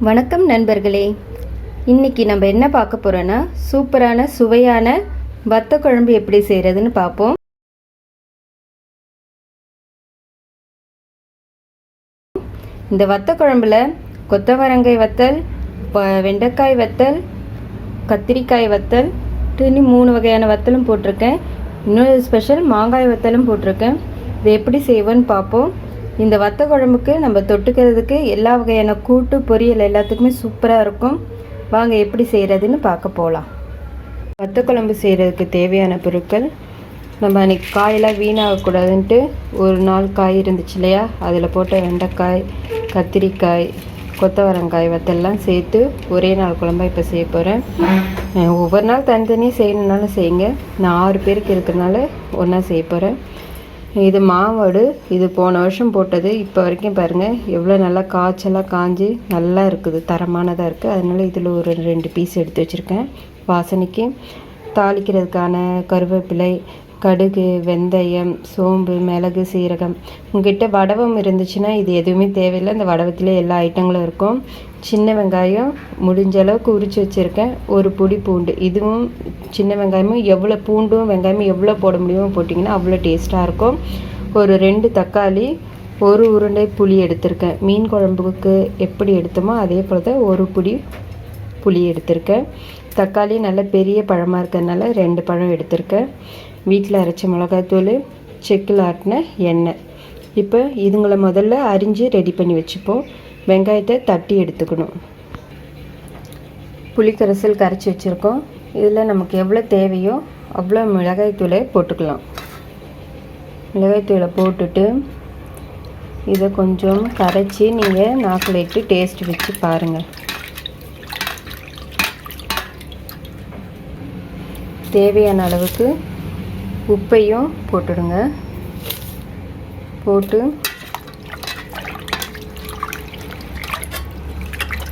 வணக்கம் நண்பர்களே. இன்றைக்கி நம்ம என்ன பார்க்க போகிறோன்னா, சூப்பரான சுவையான வத்த குழம்பு எப்படி செய்கிறதுன்னு பார்ப்போம். இந்த வத்த குழம்புல கொத்தவரங்காய் வத்தல், வெண்டைக்காய் வத்தல், கத்திரிக்காய் வத்தல், இன்னும் 3 வகையான வத்தலும் போட்டிருக்கேன். இன்னொரு ஸ்பெஷல் மாங்காய் வத்தலும் போட்டிருக்கேன். இது எப்படி செய்வோன்னு பார்ப்போம். இந்த வத்த குழம்புக்கு நம்ம தொட்டுக்கிறதுக்கு எல்லா வகையான கூட்டு பொரியல் எல்லாத்துக்குமே சூப்பராக இருக்கும். வாங்க எப்படி செய்கிறதுன்னு பார்க்க போகலாம். வத்த குழம்பு செய்கிறதுக்கு தேவையான பொருட்கள், நம்ம அன்றைக்கி காயெல்லாம் வீணாகக்கூடாதுன்ட்டு ஒரு 4 காய் இருந்துச்சு இல்லையா, அதில் போட்ட வெண்டைக்காய், கத்திரிக்காய், கொத்தவரங்காய் வத்தெல்லாம் சேர்த்து ஒரே நாள் குழம்பா இப்போ செய்ய போகிறேன். ஒவ்வொரு நாள் தனித்தனியாக செய்யணுன்னாலும் செய்யுங்க. நான் 6 பேருக்கு இருக்கிறனால ஒன்றா செய்ய போகிறேன். இது மாவோடு, இது போன வருஷம் போட்டது. இப்போ வரைக்கும் பாருங்கள் எவ்வளோ நல்லா காய்ச்சலாக காஞ்சி நல்லா இருக்குது, தரமானதாக இருக்குது. அதனால் இதில் ஒரு 2 பீஸ் எடுத்து வச்சுருக்கேன். வாசனைக்கு தாளிக்கிறதுக்கான கருவேப்பிலை, கடுகு, வெந்தயம், சோம்பு, மிளகு, சீரகம். உங்ககிட்ட வடவம் இருந்துச்சுன்னா இது எதுவுமே தேவையில்லை. இந்த வடவத்திலே எல்லா ஐட்டங்களும் இருக்கும். சின்ன வெங்காயம் முடிஞ்ச அளவுக்கு உரித்து வச்சுருக்கேன். ஒரு பொடி பூண்டு. இதுவும் சின்ன வெங்காயமும் எவ்வளோ பூண்டும் வெங்காயமும் எவ்வளோ போட முடியுமோ போட்டிங்கன்னா அவ்வளோ டேஸ்ட்டாக இருக்கும். ஒரு 2 தக்காளி, ஒரு உருண்டை புளி எடுத்திருக்கேன். மீன் குழம்புக்கு எப்படி எடுத்தோமோ அதே போல் தான் ஒரு புடி புளி எடுத்திருக்கேன். தக்காளி நல்ல பெரிய பழமாக இருக்கிறதுனால 2 பழம் எடுத்திருக்கேன். வீட்டில் அரைச்ச மிளகாத்தூள், செக்கில் ஆட்டின எண்ணெய். இப்போ இதுங்களை முதல்ல அரிஞ்சு ரெடி பண்ணி வச்சுப்போம். வெங்காயத்தை தட்டி எடுத்துக்கணும். புளிக்கரைசல் கரைச்சி வச்சுருக்கோம். இதில் நமக்கு எவ்வளோ தேவையோ அவ்வளோ மிளகாய்த்தூளை போட்டுக்கலாம். மிளகாய்த்தூளை போட்டுட்டு இதை கொஞ்சம் கரைச்சி நீங்கள் நாக்கில் இட்டு டேஸ்ட் வச்சு பாருங்கள். தேவையான அளவுக்கு உப்பையும் போட்டுடுங்க. போட்டு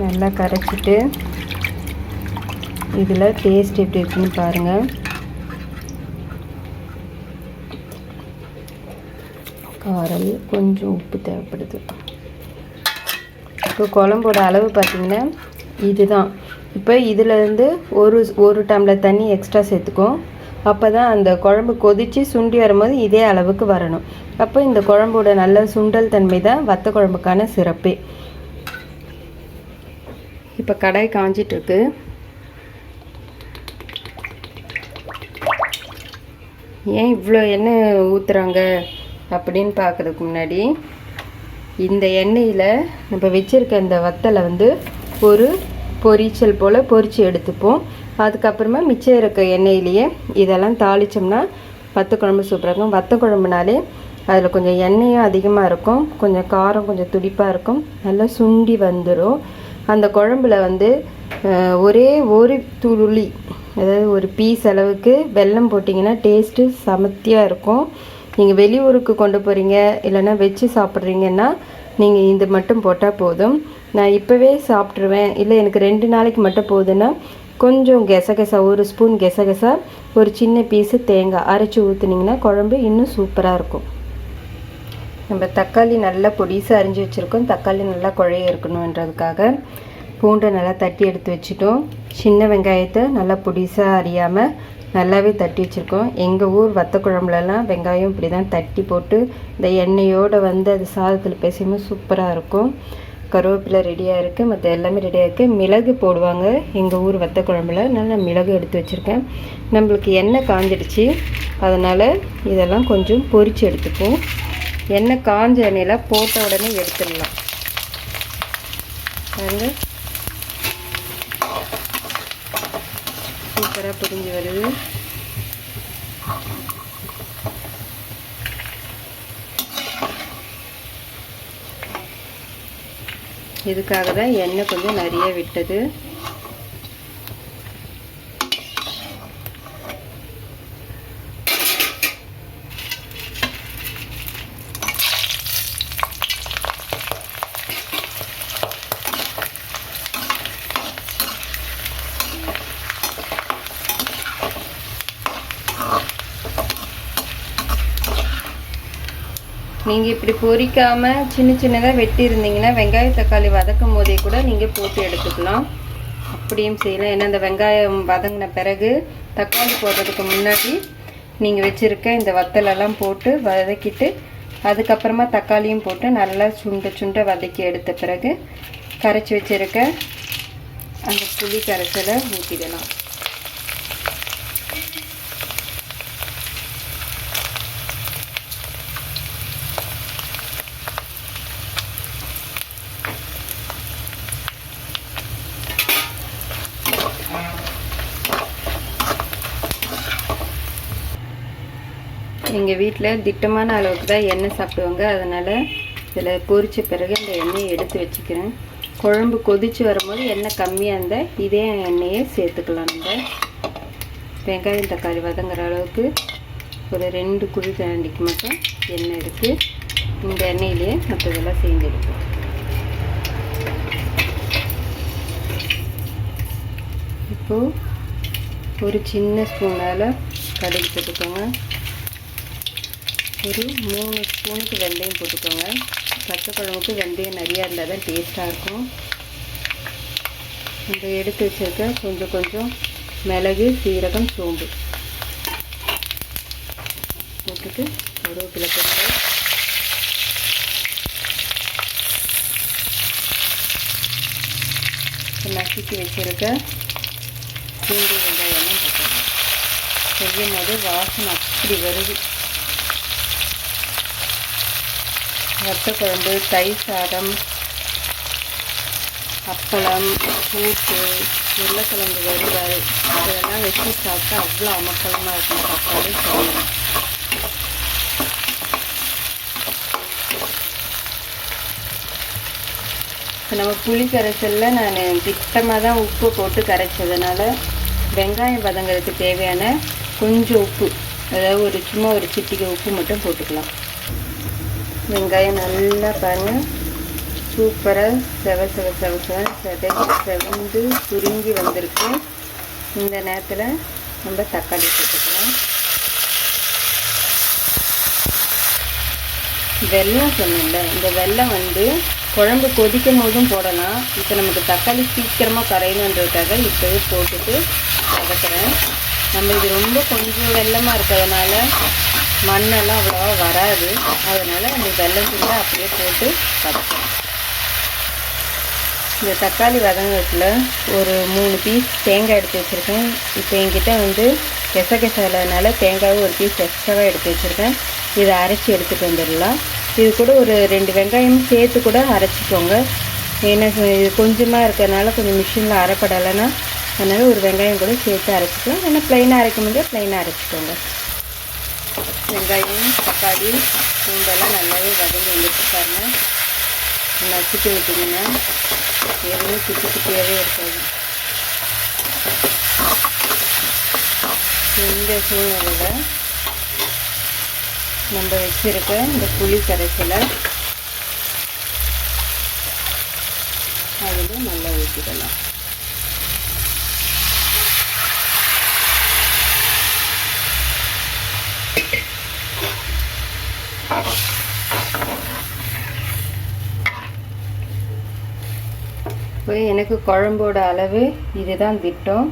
நல்லா கரைச்சிட்டு இதில் டேஸ்ட் எப்படி இருக்குன்னு பாருங்கள். காரம் கொஞ்சம் உப்பு தேவைப்படுது. இப்போ குழம்போட அளவு பார்த்திங்கன்னா இதுதான். இப்போ இதிலேருந்து ஒரு டம்ளர் தண்ணி எக்ஸ்ட்ரா சேர்த்துக்கும். அப்போ தான் அந்த குழம்பு கொதித்து சுண்டி வரும்போது இதே அளவுக்கு வரணும். அப்போ இந்த குழம்போட நல்ல சுண்டல் தன்மை தான் வத்த குழம்புக்கான சிறப்பே. இப்போ கடாய் காஞ்சிட்ருக்கு. ஏன் இவ்வளோ எண்ணெய் ஊற்றுறாங்க அப்படின்னு பார்க்குறதுக்கு முன்னாடி, இந்த எண்ணெயில் நம்ம வச்சுருக்க இந்த வத்தலை ஒரு பொரிச்சல் போல் பொரித்து எடுத்துப்போம். அதுக்கப்புறமா மிச்சம் இருக்க எண்ணெயிலேயே இதெல்லாம் தாளித்தோம்னா வத்த குழம்பு சூப்பராக இருக்கும். வத்த குழம்புனாலே அதில் கொஞ்சம் எண்ணெயும் அதிகமாக இருக்கும், கொஞ்சம் காரம் கொஞ்சம் துடிப்பாக இருக்கும், நல்லா சுண்டி வந்துடும். அந்த குழம்புல ஒரே ஒரு துளி, அதாவது ஒரு பீஸ் அளவுக்கு வெல்லம் போட்டிங்கன்னா டேஸ்ட்டு சமத்தியாக இருக்கும். நீங்கள் வெளியூருக்கு கொண்டு போகிறீங்க இல்லைன்னா வச்சு சாப்பிட்றீங்கன்னா நீங்கள் இது மட்டும் போட்டால் போதும். நான் இப்போவே சாப்பிட்ருவேன், இல்லை எனக்கு 2 நாளைக்கு மட்டும் போதுன்னா கொஞ்சம் கெசகசா, ஒரு ஸ்பூன் கெசகசா, ஒரு சின்ன பீஸு தேங்காய் அரைச்சி ஊற்றுனீங்கன்னா குழம்பு இன்னும் சூப்பராக இருக்கும். நம்ம தக்காளி நல்லா பொடிசாக அரிஞ்சு வச்சுருக்கோம். தக்காளி நல்லா குழைய இருக்கணுன்றதுக்காக பூண்டை நல்லா தட்டி எடுத்து வச்சுட்டோம். சின்ன வெங்காயத்தை நல்லா பொடிசாக அறியாமல் நல்லாவே தட்டி வச்சுருக்கோம். எங்கள் ஊர் வத்த குழம்புலலாம் வெங்காயம் இப்படி தான் தட்டி போட்டு இந்த எண்ணெயோடு அது சாதத்தில் பேசும்போது சூப்பராக இருக்கும். கருவேப்பிலை ரெடியாக இருக்குது, மற்ற எல்லாமே ரெடியாக இருக்குது. மிளகு போடுவாங்க எங்கள் ஊர் வத்த குழம்புல. அதனால் நான் மிளகு எடுத்து வச்சுருக்கேன். நம்மளுக்கு எண்ணெய் காஞ்சிடுச்சு, அதனால் இதெல்லாம் கொஞ்சம் பொரித்து எடுத்துப்போம். எண்ணெய் காஞ்ச எண்ணெயில் போட்ட உடனே எடுத்துடலாம். பாருங்க சூப்பராக பொரிஞ்சு வருது. இதுக்காக தான் எண்ணெய் கொஞ்சம் நிறைய விட்டது. நீங்கள் இப்படி பொரிக்காமல் சின்ன சின்னதாக வெட்டி இருந்தீங்கன்னா வெங்காயம் தக்காளி வதக்கும் போதே கூட நீங்கள் போட்டு எடுத்துக்கலாம். அப்படியும் செய்யலாம். ஏன்னா இந்த வெங்காயம் வதங்கின பிறகு தக்காளி போடுறதுக்கு முன்னாடி நீங்கள் வச்சுருக்க இந்த வத்தலெல்லாம் போட்டு வதக்கிட்டு அதுக்கப்புறமா தக்காளியும் போட்டு நல்லா சுண்டை வதக்கி எடுத்த பிறகு கரைச்சி வச்சுருக்க அந்த புளி கரைச்சலை ஊற்றிடலாம். எங்கள் வீட்டில் திட்டமான அளவுக்கு தான் எண்ணெய் சாப்பிடுவாங்க. அதனால் இதில் பொரித்த பிறகு இந்த எண்ணெயை எடுத்து வச்சுக்கிறேன். குழம்பு கொதித்து வரும்போது எண்ணெய் கம்மியாக இருந்தால் இதே எண்ணெயை சேர்த்துக்கலாம். நம்ம வெங்காயம் தக்காளி வதங்குற அளவுக்கு ஒரு 2 குழி கரண்டிக்கு மட்டும் எண்ணெய் எடுத்து இந்த எண்ணெயிலேயே மற்றதெல்லாம் சேர்ந்து எடுப்போம். இப்போது ஒரு சின்ன ஸ்பூனால் கடுகு போட்டுக்கோங்க. ஒரு 3 ஸ்பூனுக்கு வெந்தயம் போட்டுக்கோங்க. பச்சை குழம்புக்கு வெந்தயம் நிறையா இருந்தால் தான் டேஸ்ட்டாக இருக்கும். இந்த எடுத்து வச்சுருக்க கொஞ்சம் மிளகு சீரகம் சோம்பு போட்டுட்டு கருவேப்பிலை போட்டு நசுக்கி வச்சுருக்க பூண்டு வெங்காயம்லாம் போட்டுக்கோங்க. செய்யும் போது வாசனை அப்படி வருது. வத்த குழம்பு, தயிர் சாதம், அப்பளம், கூட்டு, உருளைக்கிழங்கு வறுவல் இதெல்லாம் வச்சு சாப்பிட்டா அவ்வளோ அமக்கலமாக இருக்கும். சாப்பாடு சொல்லணும். இப்போ நம்ம புளி கரைசலில் நான் திட்டமாக தான் உப்பு போட்டு கரைச்சதுனால வெங்காயம் வதங்கிறதுக்கு தேவையான கொஞ்சம் உப்பு, அதாவது சும்மா ஒரு சிட்டிகை உப்பு மட்டும் போட்டுக்கலாம். வெங்காயம் நல்லா பாருங்கள் சூப்பராக செவந்து சுருங்கி வந்திருக்கு. இந்த நேரத்தில் நம்ம தக்காளி போட்டுக்கலாம். வெல்லம் சொன்னேன்ல, இந்த வெல்லம் குழம்பு கொதிக்கும் போதும் போடலாம். இப்போ நமக்கு தக்காளி சீக்கிரமாக கரையணுன்றதுக்காக இப்போவே போட்டுட்டு வதக்குறேன். நம்ம இது ரொம்ப கொஞ்சம் வெல்லமாக இருக்கிறதுனால மண்ணெல்லாம் அவ்வளோவா வராது. அதனால் அந்த வெல்லம் தூளை அப்படியே போட்டு வதக்குறேன். இந்த தக்காளி வதங்கத்தில் ஒரு 3 பீஸ் தேங்காய் எடுத்து வச்சுருக்கேன். இப்போ என்கிட்ட கெசகெசாலனால தேங்காய் ஒரு பீஸ் எக்ஸ்ட்ராவாக எடுத்து வச்சுருக்கேன். இதை அரைச்சி எடுத்துகிட்டு வந்துடலாம். இது கூட ஒரு 2 வெங்காயம் சேர்த்து கூட அரைச்சிக்கோங்க. ஏன்னா இது கொஞ்சமாக இருக்கிறதுனால கொஞ்சம் மிஷினில் அரைப்படலைன்னா அதனால் ஒரு வெங்காயம் கூட சேர்த்து அரைச்சிக்கலாம். ஏன்னா ப்ளைனாக அரைக்க முடியாது, ப்ளைனாக அரைச்சிக்கோங்க. வெங்காயம் தக்காளி பூண்டெல்லாம் நல்லாவே வதங்கி வந்துட்டு பாருங்கள். நசுக்கி விட்டிங்கன்னா எதுவுமே குட்டி குட்டியாகவே இருக்காது. இந்த சூழ்நிலையில் நம்ம வச்சுருக்க இந்த புளி கரைசலை அதில் நல்லா ஊற்றிடலாம். இப்போ எனக்கு குழம்போட அளவு இதுதான் திட்டம்.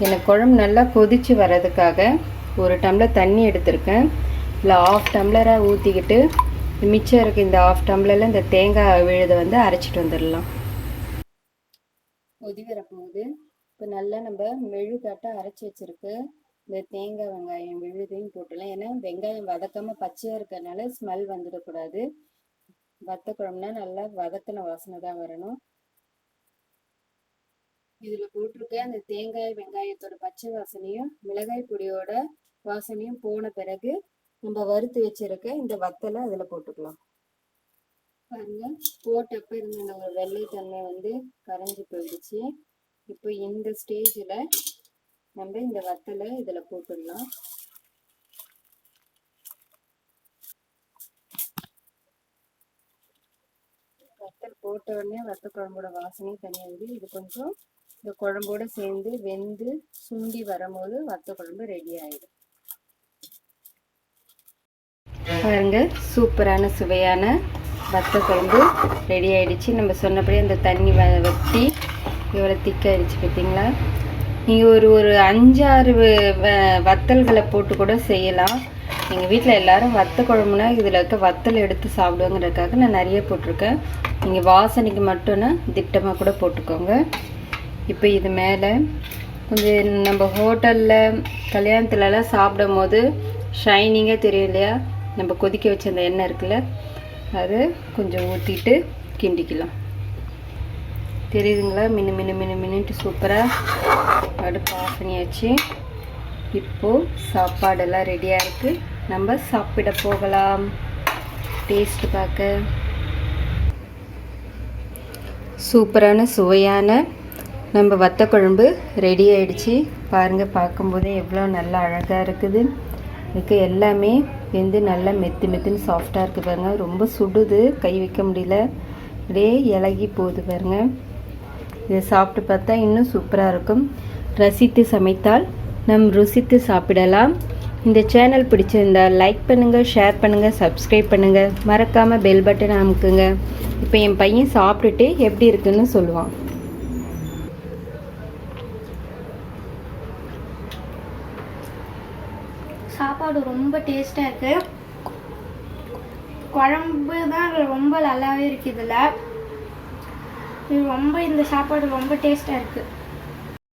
எனக்கு குழம்பு நல்லா கொதித்து வர்றதுக்காக ஒரு டம்ளர் தண்ணி எடுத்திருக்கேன். இல்லை 1/2 டம்ளராக ஊற்றிக்கிட்டு மிச்சம் இருக்க இந்த 1/2 டம்ளரில் இந்த தேங்காய் விழுதை அரைச்சிட்டு வந்துடலாம். கொதி வரப்போகுது. இப்போ நல்லா நம்ம மெழுகாட்ட அரைச்சி வச்சுருக்கு இந்த தேங்காய் வெங்காயம் விழுதையும் போட்டுடலாம். ஏன்னா வெங்காயம் வதக்காமல் பச்சையாக இருக்கிறதுனால ஸ்மெல் வந்துடக்கூடாது. வத்த குழம்புனா நல்லா வதக்கின வாசனை தான் வரணும். இதில் போட்டிருக்க அந்த தேங்காய் வெங்காயத்தோட பச்சை வாசனையும் மிளகாய் பொடியோட வாசனையும் போன பிறகு நம்ம வறுத்து வச்சிருக்க இந்த வத்தலை அதில் போட்டுக்கலாம். பாருங்க, போட்டப்ப இருந்த இந்த ஒரு வெள்ளைத்தன்மை கரைஞ்சி போயிடுச்சு. இப்போ இந்த ஸ்டேஜில் நம்ம இந்த வத்தலை இதில் போட்டுடலாம். வத்தல் போட்ட உடனே வத்த குழம்போட வாசனையும் தனியாக இருக்குது. இது கொஞ்சம் இந்த குழம்போட சேர்ந்து வெந்து சுண்டி வரும்போது வத்த குழம்பு ரெடி ஆயிடும். பாருங்க, சூப்பரான சுவையான வத்த குழம்பு ரெடி ஆகிடுச்சு. நம்ம சொன்னபடி அந்த தண்ணி வற்றி இவ்வளோ திக்காகிடுச்சு பார்த்தீங்களா. நீங்கள் ஒரு 5-6 வத்தல்களை போட்டு கூட செய்யலாம். எங்கள் வீட்டில் எல்லோரும் வத்த குழம்புனா இதில் இருக்க வத்தல் எடுத்து சாப்பிடுவோங்கிறதுக்காக நான் நிறைய போட்டிருக்கேன். நீங்கள் வாசனைக்கு மட்டும்னா திட்டமாக கூட போட்டுக்கோங்க. இப்போ இது மேலே கொஞ்சம் நம்ம ஹோட்டலில் கல்யாணத்துலலாம் சாப்பிடும் போது ஷைனிங்காக தெரியும் இல்லையா, நம்ம கொதிக்க வச்ச அந்த எண்ணெய் இருக்குல்ல, அது கொஞ்சம் ஊற்றிட்டு கிண்டிக்கலாம். தெரியுதுங்களா, மின்னுட்டு சூப்பராக அடுப்பு ஆஃப் பண்ணியாச்சு. இப்போது சாப்பாடெல்லாம் ரெடியாக இருக்குது, நம்ம சாப்பிட போகலாம். டேஸ்ட்டு பார்க்க சூப்பரான சுவையான நம்ம வத்த குழம்பு ரெடி ஆகிடுச்சு. பாருங்கள், பார்க்கும்போதே எவ்வளோ நல்லா அழகாக இருக்குது. இதுக்கு எல்லாமே வெந்து நல்லா மெத்துன்னு சாஃப்டாக இருக்குது பாருங்கள். ரொம்ப சுடுது, கை வைக்க முடியல, அப்படியே இலகி போகுது பாருங்கள். இதை சாப்பிட்டு பார்த்தா இன்னும் சூப்பராக இருக்கும். ரசித்து சமைத்தால் நம் ருசித்து சாப்பிடலாம். இந்த சேனல் பிடிச்சிருந்தால் லைக் பண்ணுங்கள், ஷேர் பண்ணுங்கள், சப்ஸ்கிரைப் பண்ணுங்கள், மறக்காமல் பெல் பட்டன் அமுக்குங்க. இப்போ என் பையன் சாப்பிட்டுட்டு எப்படி இருக்குன்னு சொல்லுவான். சாப்பாடு ரொம்ப டேஸ்ட்டாக இருக்குது. குழம்பு தான் ரொம்ப நல்லாவே இருக்குது. இதில் இது ரொம்ப இந்த சாப்பாடு ரொம்ப டேஸ்ட்டாக இருக்குது.